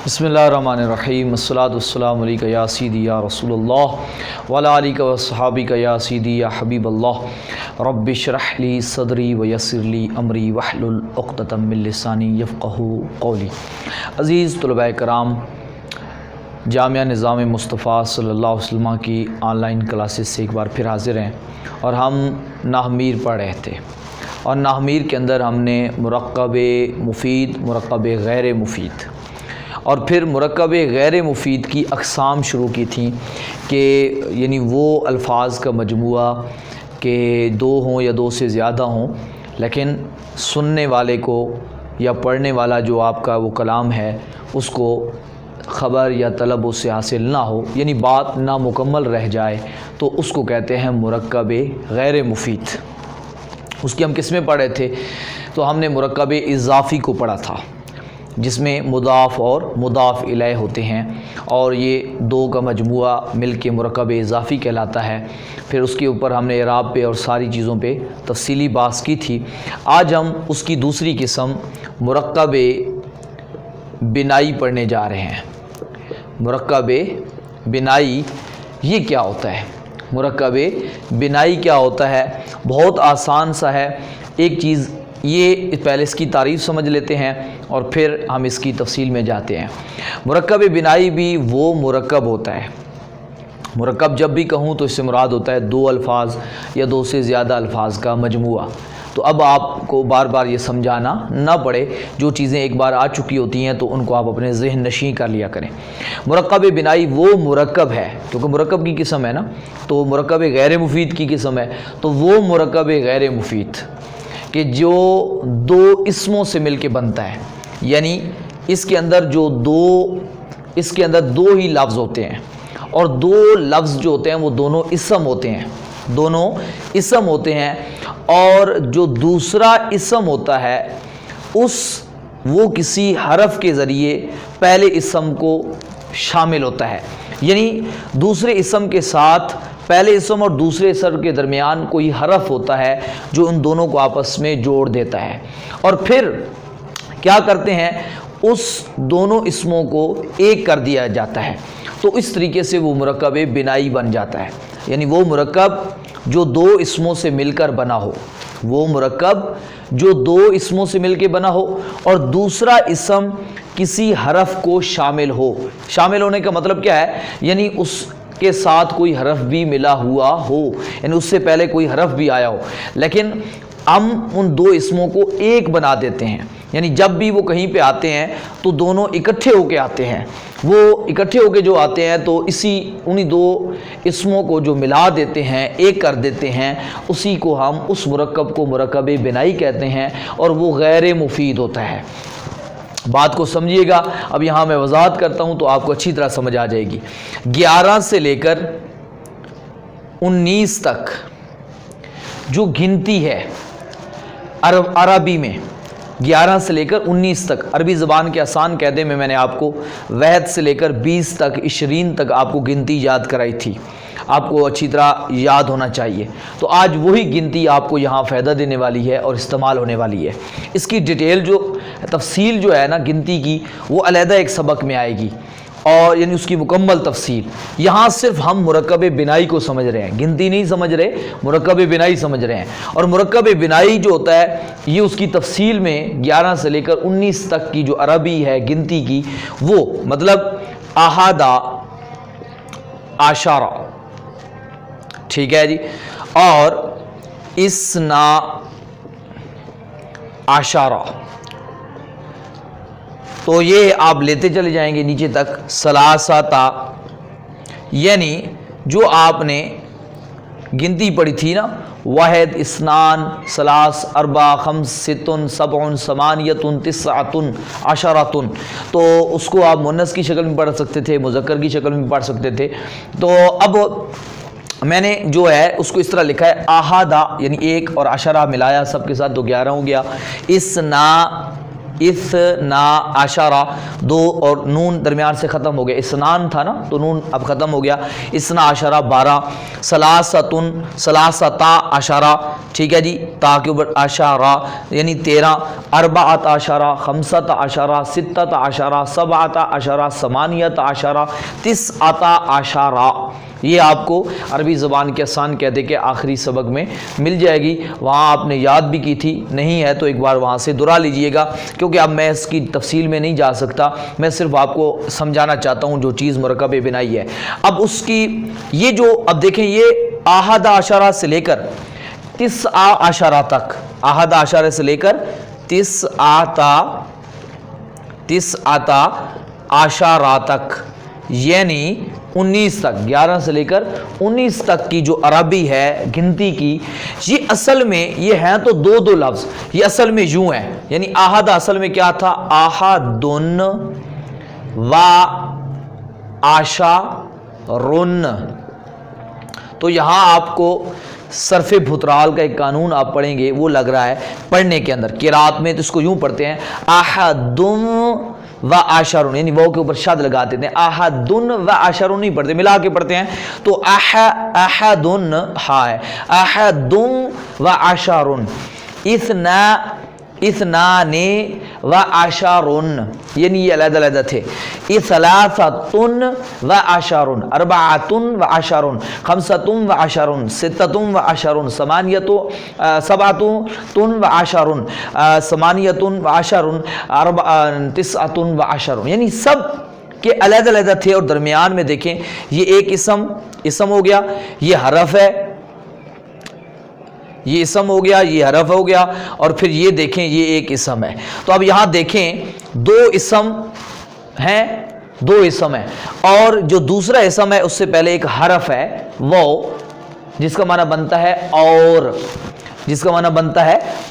بسم اللہ الرحمن الرحیم، الصلاۃ والسلام علیکہ یا سیدی یا رسول اللہ وعلی آلہ وصحابہ یا سیدی یا حبیب اللہ۔ رب اشرح لی صدری ویسر لی امری واحلل عقدۃ من لسانی یفقہوا قولی۔ عزیز طلباء کرام، جامعہ نظام مصطفیٰ صلی اللہ علیہ وسلم کی آن لائن کلاسز سے ایک بار پھر حاضر ہیں، اور ہم نحمیر پڑھ رہے تھے، اور نحمیر کے اندر ہم نے مرکب مفید، مرکب غیر مفید اور پھر مرکب غیر مفید کی اقسام شروع کی تھیں، کہ یعنی وہ الفاظ کا مجموعہ کہ دو ہوں یا دو سے زیادہ ہوں، لیکن سننے والے کو یا پڑھنے والا جو آپ کا وہ کلام ہے اس کو خبر یا طلب اس سے حاصل نہ ہو، یعنی بات نامکمل رہ جائے، تو اس کو کہتے ہیں مرکب غیر مفید۔ اس کی ہم قسمیں پڑھے تھے، تو ہم نے مرکب اضافی کو پڑھا تھا، جس میں مضاف اور مضاف الیہ ہوتے ہیں، اور یہ دو کا مجموعہ مل کے مرکب اضافی کہلاتا ہے۔ پھر اس کے اوپر ہم نے اعراب پہ اور ساری چیزوں پہ تفصیلی بحث کی تھی۔ آج ہم اس کی دوسری قسم مرکب بنائی پڑھنے جا رہے ہیں۔ مرکب بنائی یہ کیا ہوتا ہے؟ مرکب بنائی کیا ہوتا ہے؟ بہت آسان سا ہے۔ ایک چیز یہ پہلے اس کی تعریف سمجھ لیتے ہیں اور پھر ہم اس کی تفصیل میں جاتے ہیں۔ مرکب بنائی بھی وہ مرکب ہوتا ہے، مرکب جب بھی کہوں تو اس سے مراد ہوتا ہے دو الفاظ یا دو سے زیادہ الفاظ کا مجموعہ۔ تو اب آپ کو بار بار یہ سمجھانا نہ پڑے، جو چیزیں ایک بار آ چکی ہوتی ہیں تو ان کو آپ اپنے ذہن نشین کر لیا کریں۔ مرکب بنائی وہ مرکب ہے، کیونکہ مرکب کی قسم ہے نا، تو مرکب غیر مفید کی قسم ہے، تو وہ مرکب غیر مفید کہ جو دو اسموں سے مل کے بنتا ہے، یعنی اس کے اندر دو ہی لفظ ہوتے ہیں، اور دو لفظ جو ہوتے ہیں وہ دونوں اسم ہوتے ہیں، اور جو دوسرا اسم ہوتا ہے وہ کسی حرف کے ذریعے پہلے اسم کو شامل ہوتا ہے، یعنی دوسرے اسم کے ساتھ پہلے اسم اور دوسرے اسم کے درمیان کوئی حرف ہوتا ہے جو ان دونوں کو آپس میں جوڑ دیتا ہے، اور پھر کیا کرتے ہیں، اس دونوں اسموں کو ایک کر دیا جاتا ہے، تو اس طریقے سے وہ مرکب بنائی بن جاتا ہے۔ یعنی وہ مرکب جو دو اسموں سے مل کر بنا ہو، وہ مرکب جو دو اسموں سے مل کے بنا ہو اور دوسرا اسم کسی حرف کو شامل ہو۔ شامل ہونے کا مطلب کیا ہے؟ یعنی اس کے ساتھ کوئی حرف بھی ملا ہوا ہو، یعنی اس سے پہلے کوئی حرف بھی آیا ہو، لیکن ہم ان دو اسموں کو ایک بنا دیتے ہیں، یعنی جب بھی وہ کہیں پہ آتے ہیں تو دونوں اکٹھے ہو کے آتے ہیں۔ وہ اکٹھے ہو کے جو آتے ہیں تو انہی دو اسموں کو جو ملا دیتے ہیں، ایک کر دیتے ہیں، اسی کو ہم اس مرکب کو مرکب بنائی کہتے ہیں، اور وہ غیر مفید ہوتا ہے۔ بات کو سمجھیے گا، اب یہاں میں وضاحت کرتا ہوں تو آپ کو اچھی طرح سمجھ آ جائے گی۔ 11 سے لے کر 19 تک جو گنتی ہے عربی میں، 11 سے لے کر 19 تک، عربی زبان کے آسان قاعدے میں نے آپ کو 1 سے لے کر 20 تک، 20 تک آپ کو گنتی یاد کرائی تھی، آپ کو اچھی طرح یاد ہونا چاہیے۔ تو آج وہی گنتی آپ کو یہاں فائدہ دینے والی ہے اور استعمال ہونے والی ہے۔ اس کی ڈیٹیل تفصیل جو ہے نا گنتی کی، وہ علیحدہ ایک سبق میں آئے گی، اور یعنی اس کی مکمل تفصیل۔ یہاں صرف ہم مرکب بنائی کو سمجھ رہے ہیں، گنتی نہیں سمجھ رہے، مرکب بنائی سمجھ رہے ہیں، اور مرکب بنائی جو ہوتا ہے یہ اس کی تفصیل میں 11 سے لے کر 19 تک کی جو عربی ہے گنتی کی، وہ مطلب احادہ، عشرہ، ٹھیک ہے جی، اور اثنا عشرہ، تو یہ آپ لیتے چلے جائیں گے نیچے تک، ثلاثتا، یعنی جو آپ نے گنتی پڑھی تھی نا، واحد، اثنان، ثلاث، اربع، خمس، ست، سبع، ثمانیۃ، تسعۃ، عشرۃ، تو اس کو آپ مؤنث کی شکل میں پڑھ سکتے تھے، مذکر کی شکل میں پڑھ سکتے تھے۔ تو اب میں نے جو ہے اس کو اس طرح لکھا ہے، احادہ یعنی ایک، اور عشرہ ملایا سب کے ساتھ تو 11 ہو گیا۔ اثنا اثنا عشرہ، دو اور نون درمیان سے ختم ہو گیا، اسنان تھا نا تو نون اب ختم ہو گیا، اثنا عشرہ 12، ثلاثتن ثلاثتا عشرہ، ٹھیک ہے جی، تا کے اوپر عشرہ یعنی 13، اربعۃ عشرہ، خمسۃ عشرہ، ستۃ عشرہ، سبعۃ عشرہ، ثمانیۃ عشرہ، تسعۃ عشرہ۔ یہ آپ کو عربی زبان کے آسان قاعدے کے آخری سبق میں مل جائے گی، وہاں آپ نے یاد بھی کی تھی، نہیں ہے تو ایک بار وہاں سے دہرا لیجئے گا، کیونکہ اب میں اس کی تفصیل میں نہیں جا سکتا، میں صرف آپ کو سمجھانا چاہتا ہوں جو چیز مرکب بنائی ہے۔ اب اس کی یہ جو اب دیکھیں یہ احد عشرہ سے لے کر تسع عشرہ تک، احد عشرہ سے لے کر تسعۃ عشرہ تک یعنی 19 تک، 11 سے لے کر 19 تک کی جو عربی ہے گنتی کی، یہ اصل میں یہ ہیں تو دو لفظ، یہ اصل میں یوں ہے، یعنی احد اصل میں کیا تھا، احدن و عشرن، تو یہاں آپ کو صرف بھترال کا ایک قانون آپ پڑھیں گے، وہ لگ رہا ہے پڑھنے کے اندر، قرات میں تو اس کو یوں پڑھتے ہیں احدن و عشرن، یعنی وہ کے اوپر شد لگا دیتے ہیں، احدن و عشرن نہیں پڑھتے، ملا کے پڑھتے ہیں، تو احدن ہا ہے، احدن و عشرن، اثنان و عشرن، یعنی یہ علیحدہ علیحدہ تھے، ثلاثۃ و عشرن، اربعۃ و عشرن، خمسۃ و عشرن، ستۃ و عشرن، سبعۃ و عشرن، ثمانیۃ و عشرن، تسعۃ و عشرن، یعنی سب کے علیحدہ علیحدہ تھے، اور درمیان میں دیکھیں یہ ایک اسم ہو گیا، یہ حرف ہے، یہ اسم ہو گیا، یہ حرف ہو گیا، اور پھر یہ دیکھیں یہ ایک اسم ہے، تو اب یہاں دیکھیں دو اسم ہیں، اور جو دوسرا اسم ہے اس سے پہلے ایک حرف ہے وہ، جس کا معنی بنتا ہے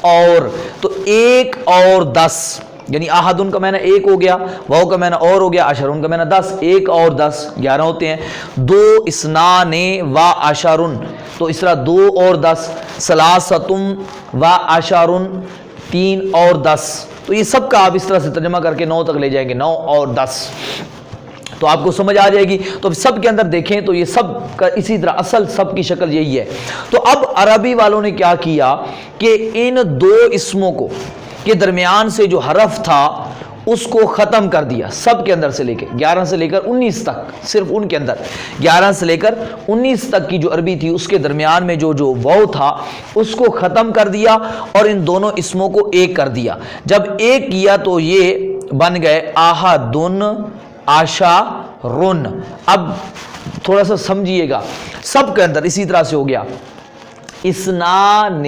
اور، تو ایک اور 10، یعنی احدن کا معنی ایک ہو گیا، واو کا معنی اور ہو گیا، عشرن کا معنی 10، ایک اور 10 11 ہوتے ہیں، دو اثنان و عشرن، تو اس طرح 2 اور 10، ثلاثۃ و عشرن 3 اور 10، تو یہ سب کا آپ اس طرح سے ترجمہ کر کے 9 تک لے جائیں گے، 9 اور 10، تو آپ کو سمجھ آ جائے گی۔ تو سب کے اندر دیکھیں تو یہ سب کا اسی طرح اصل سب کی شکل یہی ہے۔ تو اب عربی والوں نے کیا کیا کہ ان دو اسموں کو کے درمیان سے جو حرف تھا اس کو ختم کر دیا، سب کے اندر سے لے کے 11 سے لے کر 19 تک، صرف ان کے اندر 11 سے لے کر 19 تک کی جو عربی تھی اس کے درمیان میں جو واو تھا اس کو ختم کر دیا، اور ان دونوں اسموں کو ایک کر دیا۔ جب ایک کیا تو یہ بن گئے احدن عشرن۔ اب تھوڑا سا سمجھیے گا، سب کے اندر اسی طرح سے ہو گیا اثنان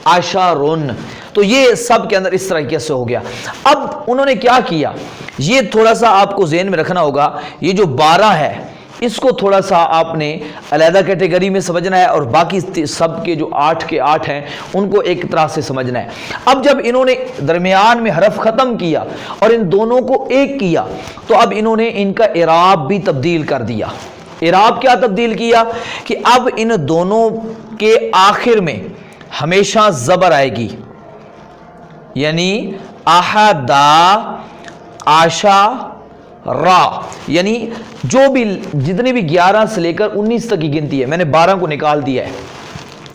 عشرن، تو یہ سب کے اندر اس طریقے سے ہو گیا۔ اب انہوں نے کیا کیا، یہ تھوڑا سا آپ کو ذہن میں رکھنا ہوگا، یہ جو 12 ہے اس کو تھوڑا سا آپ نے علیحدہ کیٹیگری میں سمجھنا ہے، اور باقی سب کے جو 8 کے 8 ہیں ان کو ایک طرح سے سمجھنا ہے۔ اب جب انہوں نے درمیان میں حرف ختم کیا اور ان دونوں کو ایک کیا، تو اب انہوں نے ان کا اعراب بھی تبدیل کر دیا۔ اعراب کیا تبدیل کیا کہ اب ان دونوں کے آخر میں ہمیشہ زبر آئے گی، یعنی احدا عشرہ، یعنی جو بھی جتنے بھی 11 سے لے کر 19 تک کی گنتی ہے، میں نے 12 کو نکال دیا ہے،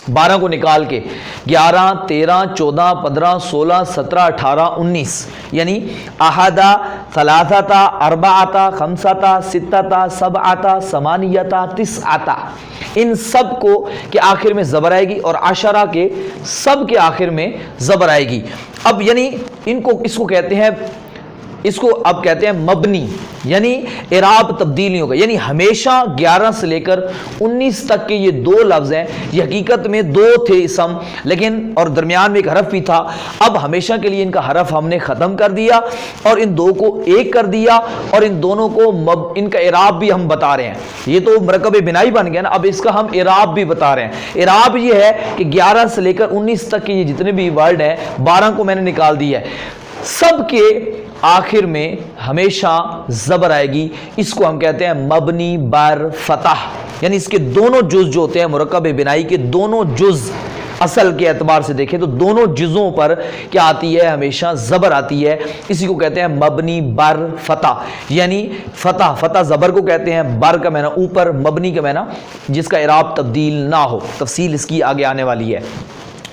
12 کو نکال کے 11 13 14 15 16 17 18 19، یعنی احدا ثلاثہ اربعۃ خمسۃ ستۃ سبعۃ ثمانیۃ تسعۃ، ان سب کو کے آخر میں زبر آئے گی، اور عشرہ کے سب کے آخر میں زبر آئے گی۔ اب یعنی اس کو کہتے ہیں، اس کو اب کہتے ہیں مبنی، یعنی اعراب تبدیل نہیں ہوگا، یعنی ہمیشہ 11 سے لے کر 19 تک کے یہ دو لفظ ہیں، یہ حقیقت میں 2 تھے اسم، لیکن اور درمیان میں ایک حرف بھی تھا، اب ہمیشہ کے لیے ان کا حرف ہم نے ختم کر دیا اور ان دو کو ایک کر دیا، اور ان دونوں کو ان کا اعراب بھی ہم بتا رہے ہیں۔ یہ تو مرکب بنائی بن گیا نا، اب اس کا ہم اعراب بھی بتا رہے ہیں۔ اعراب یہ ہے کہ 11 سے لے کر 19 تک کے یہ جتنے بھی ورڈ ہیں، 12 کو میں نے نکال دیا ہے، سب کے آخر میں ہمیشہ زبر آئے گی، اس کو ہم کہتے ہیں مبنی بر فتح، یعنی اس کے دونوں جز جو ہوتے ہیں مرکب بنائی کے دونوں جز اصل کے اعتبار سے دیکھیں تو دونوں جزوں پر کیا آتی ہے؟ ہمیشہ زبر آتی ہے. اسی کو کہتے ہیں مبنی بر فتح، یعنی فتح زبر کو کہتے ہیں، بر کا معنی اوپر، مبنی کا معنی جس کا اعراب تبدیل نہ ہو. تفصیل اس کی آگے آنے والی ہے.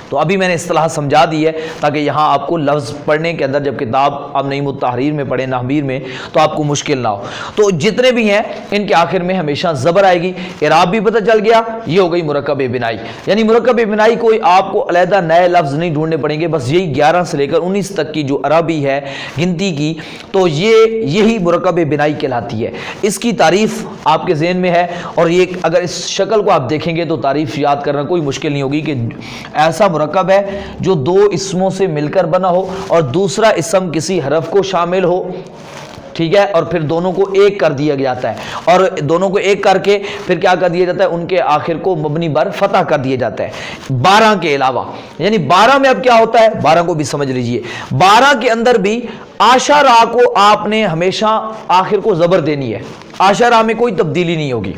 تو ابھی میں نے اصطلاح سمجھا دی ہے تاکہ یہاں آپ کو لفظ پڑھنے کے اندر جب کتاب آپ نعیم التحریر میں پڑھیں، نحویر میں، تو آپ کو مشکل نہ ہو. تو جتنے بھی ہیں ان کے آخر میں ہمیشہ زبر آئے گی. اعراب بھی پتہ چل گیا. یہ ہو گئی مرکب بنائی. یعنی مرکب بنائی کوئی آپ کو علیحدہ نئے لفظ نہیں ڈھونڈنے پڑیں گے، بس یہی 11 سے لے کر 19 تک کی جو عربی ہے گنتی کی، تو یہی مرکب بنائی کہلاتی ہے. اس کی تعریف آپ کے ذہن میں ہے، اور یہ اگر اس شکل کو آپ دیکھیں گے تو تعریف یاد کرنا کوئی مشکل نہیں ہوگی کہ ایسا مرکب ہے جو دو اسموں سے مل کر بنا ہو اور دوسرا اسم کسی حرف کو شامل ہو، ٹھیک ہے، اور پھر دونوں کو ایک کر دیا جاتا ہے، اور دونوں کو ایک کر کے پھر کیا کر دیا جاتا ہے؟ ان کے آخر کو مبنی بر فتح کر دیا جاتا ہے. 12 کے علاوہ، یعنی 12 میں اب کیا ہوتا ہے؟ 12 کو بھی سمجھ لیجئے. 12 کے اندر بھی آشا را کو آپ نے ہمیشہ آخر کو زبر دینی ہے. آشا را میں کوئی تبدیلی نہیں ہوگی.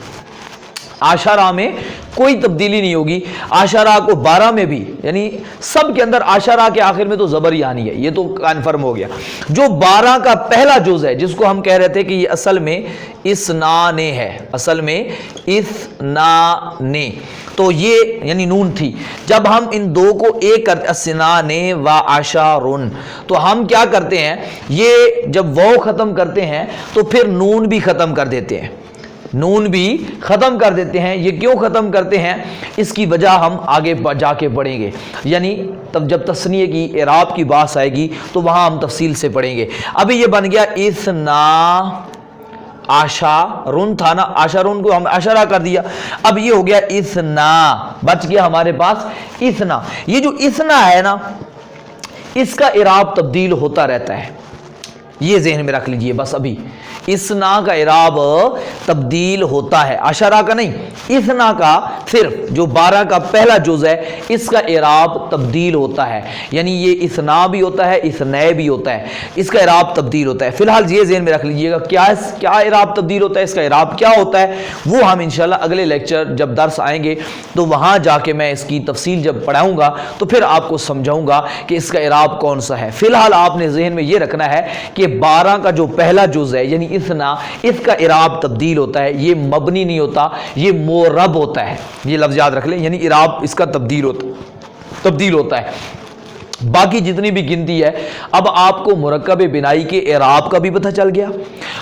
آشا را میں کوئی تبدیلی نہیں ہوگی. آشا را کو 12 میں بھی، یعنی سب کے اندر آشا را کے آخر میں تو زبر ہی آنی ہے. یہ تو کنفرم ہو گیا. جو 12 کا پہلا جز ہے جس کو ہم کہہ رہے تھے کہ یہ اصل میں اسنانے ہے، اصل میں اسنانے، تو یہ یعنی نون تھی. جب ہم ان دو کو ایک کرتے اسنانے و عشرن، تو ہم کیا کرتے ہیں؟ یہ جب واو ختم کرتے ہیں تو پھر نون بھی ختم کر دیتے ہیں. نون بھی ختم کر دیتے ہیں. یہ کیوں ختم کرتے ہیں؟ اس کی وجہ ہم آگے جا کے پڑھیں گے. یعنی تب جب تثنیہ کی اعراب کی بات آئے گی تو وہاں ہم تفصیل سے پڑھیں گے. ابھی یہ بن گیا اثنا عشرن تھا نا، عشرن کو ہم عشرہ کر دیا. اب یہ ہو گیا اثنا، بچ گیا ہمارے پاس اثنا. یہ جو اثنا ہے نا، اس کا اعراب تبدیل ہوتا رہتا ہے. یہ ذہن میں رکھ لیجئے بس. ابھی اسنا کا اعراب تبدیل ہوتا ہے، عشرہ کا نہیں. اسنا کا صرف جو 12 کا پہلا جز ہے اس کا اعراب تبدیل ہوتا ہے. یعنی یہ اسنا بھی ہوتا ہے، اسنے بھی ہوتا ہے، اس کا اعراب تبدیل ہوتا ہے. فی الحال یہ ذہن میں رکھ لیجئے گا کیا اعراب تبدیل ہوتا ہے، اس کا اعراب کیا ہوتا ہے، وہ ہم انشاءاللہ اگلے لیکچر جب درس آئیں گے تو وہاں جا کے میں اس کی تفصیل جب پڑھاؤں گا تو پھر آپ کو سمجھاؤں گا کہ اس کا اعراب کون سا ہے. فی الحال آپ نے ذہن میں یہ رکھنا ہے کہ 12 کا جو پہلا جز ہے یعنی اثنا، اس کا اعراب تبدیل ہوتا ہے. یہ مبنی نہیں ہوتا، یہ مورب ہوتا ہے. یہ لفظ یاد رکھ لیں، یعنی اعراب اس کا تبدیل ہوتا ہے. باقی جتنی بھی گنتی ہے، اب آپ کو مرکب بنائی کے اعراب کا بھی پتہ چل گیا،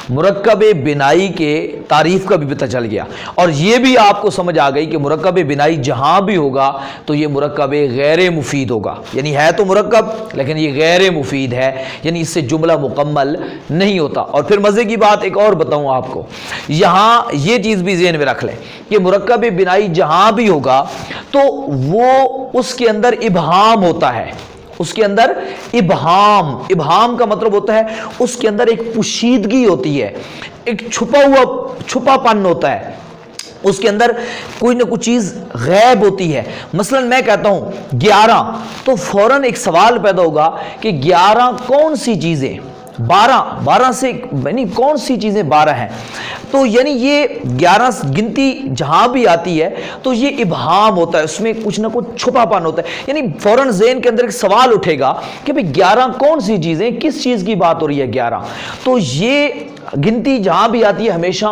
مرکب بنائی کے تعریف کا بھی پتہ چل گیا، اور یہ بھی آپ کو سمجھ آ گئی کہ مرکب بنائی جہاں بھی ہوگا تو یہ مرکب غیر مفید ہوگا. یعنی ہے تو مرکب لیکن یہ غیر مفید ہے، یعنی اس سے جملہ مکمل نہیں ہوتا. اور پھر مزے کی بات ایک اور بتاؤں آپ کو، یہاں یہ چیز بھی ذہن میں رکھ لیں کہ مرکب بنائی جہاں بھی ہوگا تو وہ اس کے اندر ابہام ہوتا ہے. اس کے اندر ابہام کا مطلب ہوتا ہے اس کے اندر ایک پوشیدگی ہوتی ہے، ایک چھپا پن ہوتا ہے. اس کے اندر کوئی نہ کوئی چیز غیب ہوتی ہے. مثلا میں کہتا ہوں 11 تو فوراً ایک سوال پیدا ہوگا کہ 11 کون سی چیزیں، 12 سے یعنی کون سی چیزیں 12 ہیں. تو یعنی یہ 11 گنتی جہاں بھی آتی ہے تو یہ ابہام ہوتا ہے، اس میں کچھ نہ کچھ چھپا پن ہوتا ہے. یعنی فوراً ذہن کے اندر ایک سوال اٹھے گا کہ بھئی 11 کون سی چیزیں، کس چیز کی بات ہو رہی ہے 11. تو یہ گنتی جہاں بھی آتی ہے ہمیشہ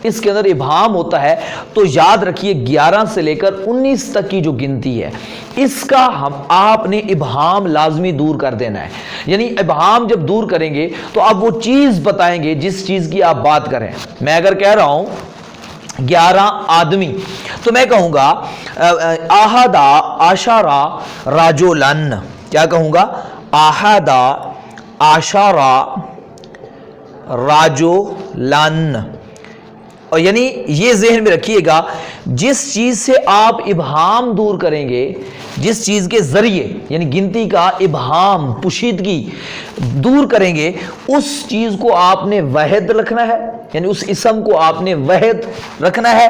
اس کے اندر ابہام ہوتا ہے. تو یاد رکھیے 11 سے لے کر 19 تک کی جو گنتی ہے اس کا آپ نے ابہام لازمی دور کر دینا ہے. یعنی ابہام جب دور کریں گے تو آپ وہ چیز بتائیں گے جس چیز کی آپ بات کریں. میں اگر کہہ رہا ہوں 11 آدمی تو میں کہوں گا آہدا عشرہ رجلاً. کیا کہوں گا؟ آہدا عشرہ رجلاً. اور یعنی یہ ذہن میں رکھیے گا جس چیز سے آپ ابہام دور کریں گے، جس چیز کے ذریعے یعنی گنتی کا ابہام پوشیدگی دور کریں گے، اس چیز کو آپ نے واحد رکھنا ہے، یعنی اس اسم کو آپ نے واحد رکھنا ہے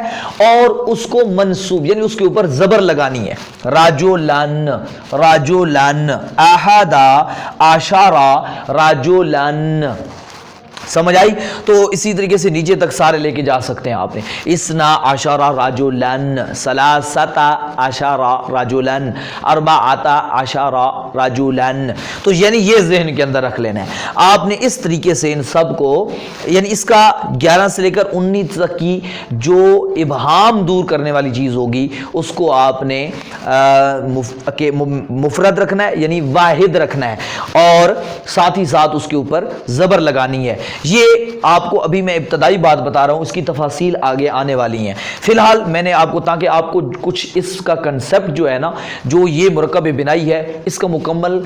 اور اس کو منصوب یعنی اس کے اوپر زبر لگانی ہے. رجلاً رجلاً، احد عشر رجلاً. سمجھ آئی؟ تو اسی طریقے سے نیچے تک سارے لے کے جا سکتے ہیں آپ نے. اسنا عشرہ رجلن، ثلاثۃ عشرہ رجلن، اربعۃ عشرہ رجلن. تو یعنی یہ ذہن کے اندر رکھ لینا ہے آپ نے. اس طریقے سے ان سب کو، یعنی اس کا 11 سے لے کر 19 تک کی جو ابہام دور کرنے والی چیز ہوگی اس کو آپ نے مفرد رکھنا ہے، یعنی واحد رکھنا ہے، اور ساتھ ہی ساتھ اس کے اوپر زبر لگانی ہے. یہ آپ کو ابھی میں ابتدائی بات بتا رہا ہوں، اس کی تفاصیل آگے آنے والی ہیں. فی الحال میں نے آپ کو، تاکہ آپ کو کچھ اس کا کنسپٹ جو ہے نا، جو یہ مرکب بنائی ہے، اس کا مکمل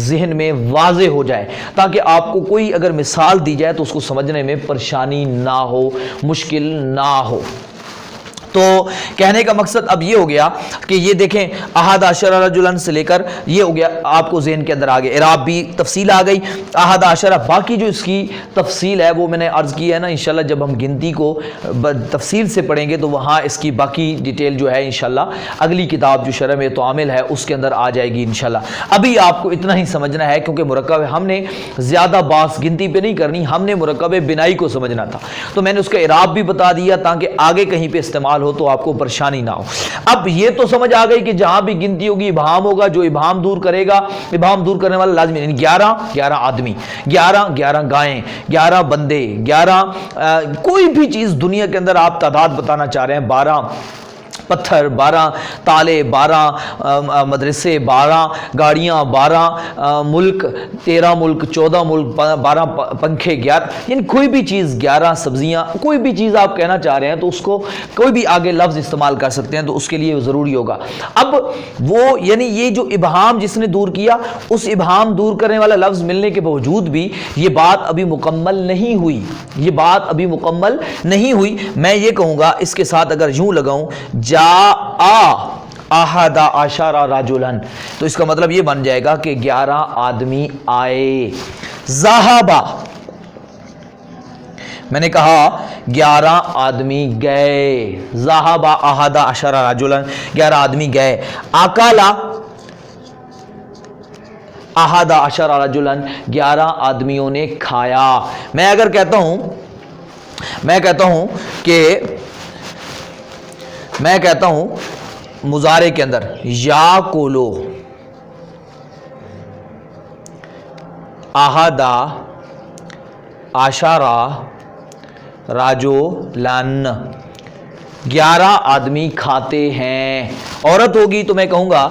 ذہن میں واضح ہو جائے، تاکہ آپ کو کوئی اگر مثال دی جائے تو اس کو سمجھنے میں پریشانی نہ ہو، مشکل نہ ہو. تو کہنے کا مقصد اب یہ ہو گیا کہ یہ دیکھیں احد عشرہ رجلن سے لے کر یہ ہو گیا آپ کو ذہن کے اندر آگے اعراب بھی تفصیل آ گئی. احد عشرہ باقی جو اس کی تفصیل ہے وہ میں نے عرض کی ہے نا، انشاءاللہ جب ہم گنتی کو تفصیل سے پڑھیں گے تو وہاں اس کی باقی ڈیٹیل جو ہے انشاءاللہ اگلی کتاب جو شرح میں تعامل ہے اس کے اندر آ جائے گی انشاءاللہ. ابھی آپ کو اتنا ہی سمجھنا ہے کیونکہ مرکب ہم نے زیادہ باس گنتی پہ نہیں کرنی، ہم نے مرکب بنائی کو سمجھنا تھا. تو میں نے اس کا اعراب بھی بتا دیا تاکہ آگے کہیں پہ استعمال ہو تو آپ کو پریشانی نہ ہو. اب یہ تو سمجھ آ گئی کہ جہاں بھی گنتی ہوگی ابہام ہوگا، جو ابہام دور کرے گا، ابہام دور کرنے والا لازمی، یعنی 11 آدمی، 11 گائیں، 11 بندے، 11 کوئی بھی چیز دنیا کے اندر آپ تعداد بتانا چاہ رہے ہیں، 12 پتھر، 12 تالے، 12 مدرسے، 12 گاڑیاں، 12 ملک، 13 ملک، 14 ملک، 12 پنکھے، 11، یعنی کوئی بھی چیز، 11 سبزیاں، کوئی بھی چیز آپ کہنا چاہ رہے ہیں تو اس کو کوئی بھی آگے لفظ استعمال کر سکتے ہیں، تو اس کے لیے ضروری ہوگا. اب وہ یعنی یہ جو ابہام جس نے دور کیا، اس ابہام دور کرنے والا لفظ ملنے کے باوجود بھی یہ بات ابھی مکمل نہیں ہوئی، یہ بات ابھی مکمل نہیں ہوئی. میں یہ کہوں گا اس کے ساتھ اگر یوں لگاؤں احد عشرہ رجلن، تو اس کا مطلب یہ بن جائے گا کہ 11 آدمی آئے. ذہبا، میں نے کہا 11 آدمی گئے. ذہبا احد عشرہ رجلن، 11 آدمی گئے. اکلا احد عشرہ رجلن، 11 آدمیوں نے کھایا. میں اگر کہتا ہوں مضارع کے اندر یا کولو احد عشرہ رجلن، 11 آدمی کھاتے ہیں. عورت ہوگی تو میں کہوں گا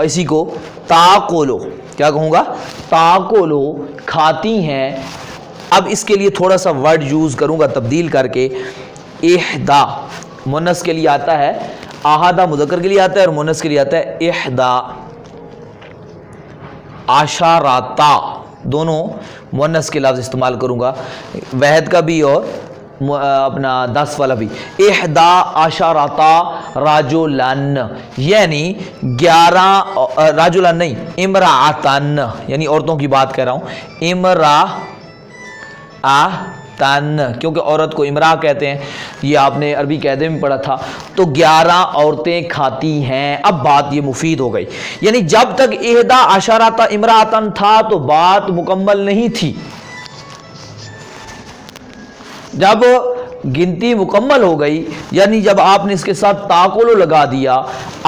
اسی کو تاکولو، کیا کہوں گا؟ تاکولو، کھاتی ہیں. اب اس کے لیے تھوڑا سا ورڈ یوز کروں گا تبدیل کر کے. احدا مونس کے لیے آتا ہے، احدہ مذکر کے لیے آتا ہے اور مونس کے لیے آتا ہے احدا. عشراتا دونوں مونس کے لفظ استعمال کروں گا، وحد کا بھی اور اپنا 10 والا بھی. احدا عشراتا رجلن، یعنی 11 رجلن نہیں، امرأتن، یعنی عورتوں کی بات کہہ رہا ہوں. امرأتن، کیونکہ عورت کو امرا کہتے ہیں، یہ آپ نے عربی قاعدے میں پڑھا تھا. تو 11 عورتیں کھاتی ہیں. اب بات یہ مفید ہو گئی، یعنی جب تک احدا عشرۃ امرأتن تھا تو بات مکمل نہیں تھی. جب گنتی مکمل ہو گئی، یعنی جب آپ نے اس کے ساتھ تاکولو لگا دیا،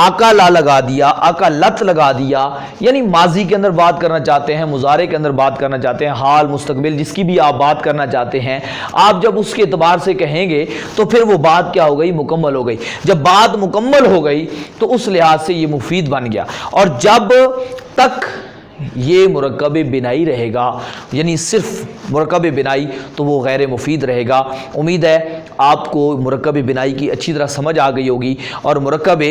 اکلا لگا دیا، اکلت لگا دیا، یعنی ماضی کے اندر بات کرنا چاہتے ہیں، مضارع کے اندر بات کرنا چاہتے ہیں، حال، مستقبل، جس کی بھی آپ بات کرنا چاہتے ہیں، آپ جب اس کے اعتبار سے کہیں گے تو پھر وہ بات کیا ہو گئی؟ مکمل ہو گئی. جب بات مکمل ہو گئی تو اس لحاظ سے یہ مفید بن گیا. اور جب تک یہ مرکب بنائی رہے گا، یعنی صرف مرکب بنائی، تو وہ غیر مفید رہے گا. امید ہے آپ کو مرکب بنائی کی اچھی طرح سمجھ آ گئی ہوگی. اور مرکب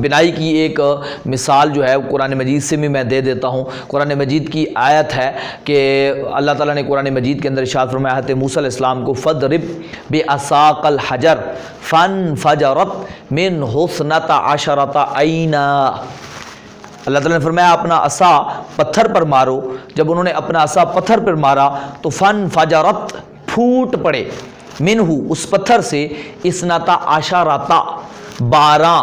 بنائی کی ایک مثال جو ہے قرآن مجید سے بھی میں دے دیتا ہوں. قرآن مجید کی آیت ہے کہ اللہ تعالیٰ نے قرآن مجید کے اندر ارشاد فرمایا حضرت موسیٰ علیہ السلام کو، فَضْرِبْ بِعَصَاكَ الْحَجَرَ فَانْفَجَرَتْ مِنْهُ اثْنَتَ عَشَرَةَ عَيْنًا. اللہ تعالیٰ نے فرمایا اپنا عصا پتھر پر مارو. جب انہوں نے اپنا عصا پتھر پر مارا تو فَانْفَجَرَتْ پھوٹ پڑے، منہ اس پتھر سے، اثْنَتَ عَشَرَةَ 12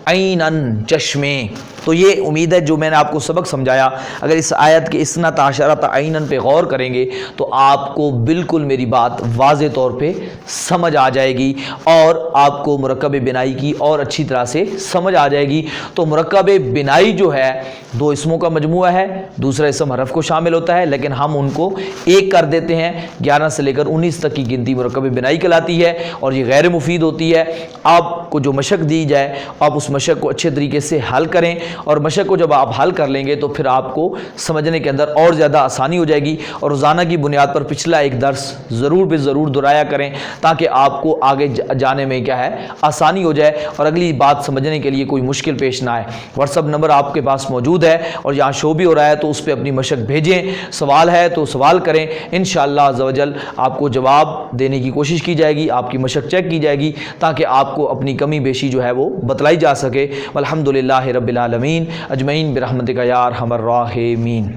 عینن چشمے. تو یہ امید ہے جو میں نے آپ کو سبق سمجھایا، اگر اس آیت کے اثنت عشرۃ عینن پہ غور کریں گے تو آپ کو بالکل میری بات واضح طور پہ سمجھ آ جائے گی اور آپ کو مرکب بنائی کی اور اچھی طرح سے سمجھ آ جائے گی. تو مرکب بنائی جو ہے دو اسموں کا مجموعہ ہے، دوسرا اسم حرف کو شامل ہوتا ہے، لیکن ہم ان کو ایک کر دیتے ہیں. 11 سے لے کر 19 تک کی گنتی مرکب بنائی کہلاتی ہے اور یہ غیر مفید ہوتی ہے. آپ کو جو مشق دی جائے آپ اس مشق کو اچھے طریقے سے حل کریں، اور مشق کو جب آپ حل کر لیں گے تو پھر آپ کو سمجھنے کے اندر اور زیادہ آسانی ہو جائے گی. اور روزانہ کی بنیاد پر پچھلا ایک درس ضرور بے ضرور دہرایا کریں تاکہ آپ کو آگے جانے میں کیا ہے آسانی ہو جائے اور اگلی بات سمجھنے کے لیے کوئی مشکل پیش نہ آئے. واٹس ایپ نمبر آپ کے پاس موجود ہے اور یہاں شو بھی ہو رہا ہے، تو اس پہ اپنی مشق بھیجیں. سوال ہے تو سوال کریں، انشاءاللہ عز و جل آپ کو جواب دینے کی کوشش کی جائے گی، آپ کی مشق چیک کی جائے گی تاکہ آپ کو اپنی کمی بیشی جو ہے وہ بتلائی جا سکے. والحمدللہ رب العالمین اجمعین برحمتک یا ارحم الراحمین.